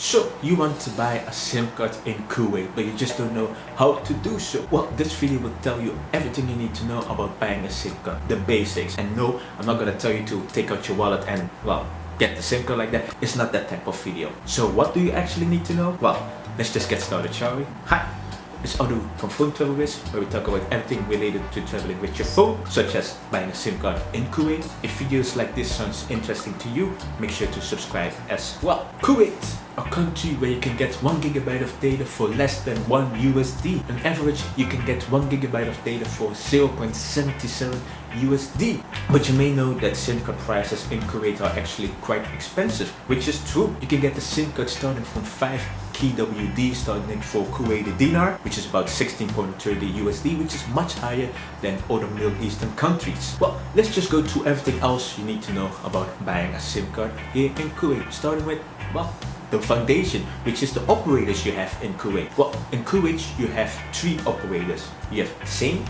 So you want to buy a SIM card in Kuwait, but you just don't know how to do so. Well, this video will tell you everything you need to know about buying a SIM card, the basics. And no, I'm not gonna tell you to take out your wallet and, well, get the SIM card like that. It's not that type of video. So what do you actually need to know? Well, let's just get started, shall we? Hi, it's Ooredoo from Phone Travel Biz, where we talk about everything related to traveling with your phone, such as buying a SIM card in Kuwait. If videos like this sounds interesting to you, make sure to subscribe as well. Kuwait, a country where you can get 1 GB of data for less than $1 USD. On average, you can get 1 GB of data for 0.77 USD. But you may know that SIM card prices in Kuwait are actually quite expensive, which is true. You can get the SIM card starting from 5 KWD, starting for Kuwaiti dinar, which is about 16.30 USD, which is much higher than other Middle Eastern countries. Well, let's just go through everything else you need to know about buying a SIM card here in Kuwait, starting with, well, the foundation, which is the operators you have in Kuwait. Well, in Kuwait you have 3 operators. You have Zain,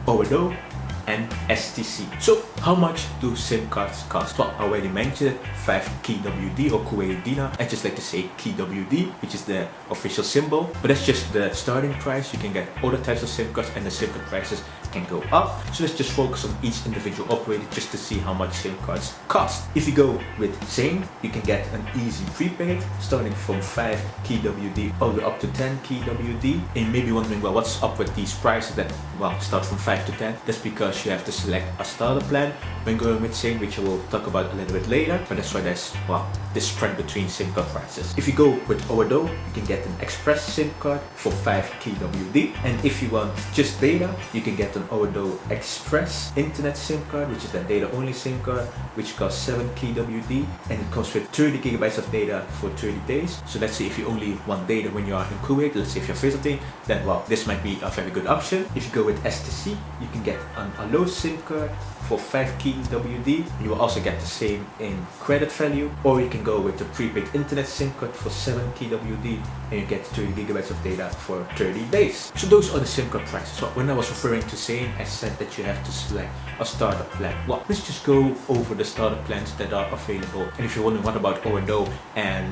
Ooredoo, and STC. So how much do SIM cards cost? Well, I already mentioned it, 5 KWD or Kuwaiti dinar. I just like to say KWD, which is the official symbol, but that's just the starting price. You can get other types of SIM cards and the SIM card prices can go up. So let's just focus on each individual operator just to see how much SIM cards cost. If you go with Zain, you can get an easy prepaid starting from 5 KWD all the way up to 10 KWD. And you may be wondering, well, what's up with these prices that, well, start from 5 to 10? That's because you have to select a starter plan when going with Zain, which I will talk about a little bit later. But that's why there's, well, this spread between SIM card prices. If you go with Ooredoo, you can get an express SIM card for 5 KWD. And if you want just data, you can get an Ooredoo Express Internet SIM card, which is the data only SIM card, which costs 7 KWD, and it comes with 30 gigabytes of data for 30 days. So let's say if you only want data when you are in Kuwait, let's say if you're visiting, then, well, this might be a very good option. If you go with STC, you can get an Allo SIM card for 5 KWD. You will also get the same in credit value, or you can go with the prepaid internet SIM card for 7 KWD and you get 30 gigabytes of data for 30 days. So those are the SIM card prices. So when I was referring to Zain, I said that you have to select a starter plan. Well, let's just go over the starter plans that are available. And if you're wondering what about Ooredoo and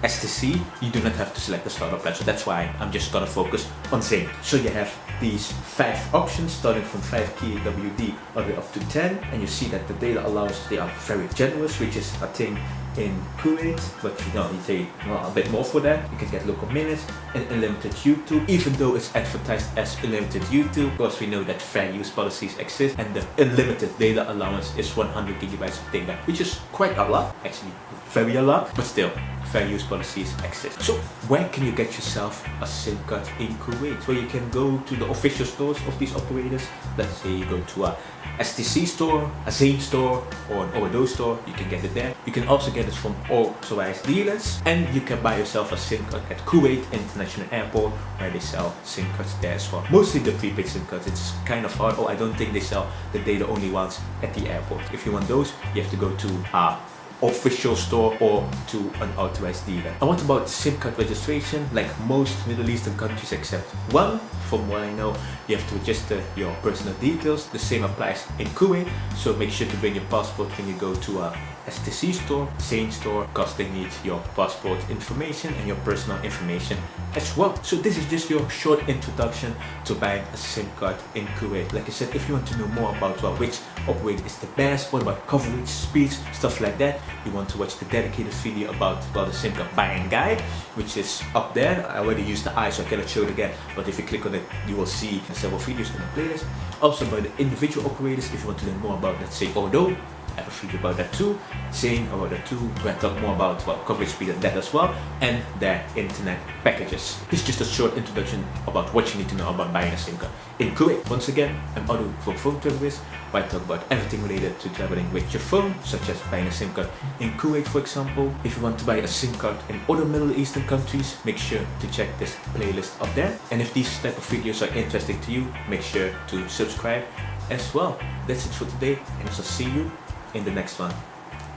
STC, you do not have to select the starter plan. So that's why I'm just gonna focus on Zain. So you have these 5 options starting from 5 KWD all the way up to 10, and you see that the data allowances, they are very generous, which is a thing in Kuwait, but you know, you pay, well, a bit more for that. You can get local minutes and unlimited YouTube, even though it's advertised as unlimited YouTube, because we know that fair use policies exist, and the unlimited data allowance is 100 gigabytes of data, which is quite a lot, actually very a lot, but still, fair use policies exist. So where can you get yourself a SIM card in Kuwait? So you can go to the official stores of these operators. Let's say you go to a STC store, a Zain store, or an Ooredoo store, you can get it there. You can also get it from authorized dealers, and you can buy yourself a SIM card at Kuwait International Airport, where they sell SIM cards there as well. Mostly the prepaid SIM cards, it's kind of hard. Oh, I don't think they sell the data only ones at the airport. If you want those, you have to go to a official store or to an authorized dealer. And what about SIM card registration? Like most Middle Eastern countries except one, from what I know, you have to register your personal details. The same applies in Kuwait, so make sure to bring your passport when you go to a STC store, Zain store, because they need your passport information and your personal information as well. So this is just your short introduction to buying a SIM card in Kuwait. Like I said, if you want to know more about, well, which operator is the best, what about coverage, speeds, stuff like that, you want to watch the dedicated video about, well, the SIM card buying guide, which is up there. I already used the eye, so I cannot show it again, but if you click on it, you will see several videos in the playlist. Also by the individual operators, if you want to learn more about, let's say, Ooredoo, I have a video about that too. Zain about that too, where I talk more about, well, coverage speed and that as well, and their internet packages. This is just a short introduction about what you need to know about buying a SIM card in Kuwait. Once again, I'm Ooredoo from Phone Travel Biz, where I talk about everything related to traveling with your phone, such as buying a SIM card in Kuwait, for example. If you want to buy a SIM card in other Middle Eastern countries, make sure to check this playlist up there. And if these type of videos are interesting to you, make sure to subscribe as well. That's it for today, and I'll see you in the next one.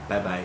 Bye bye.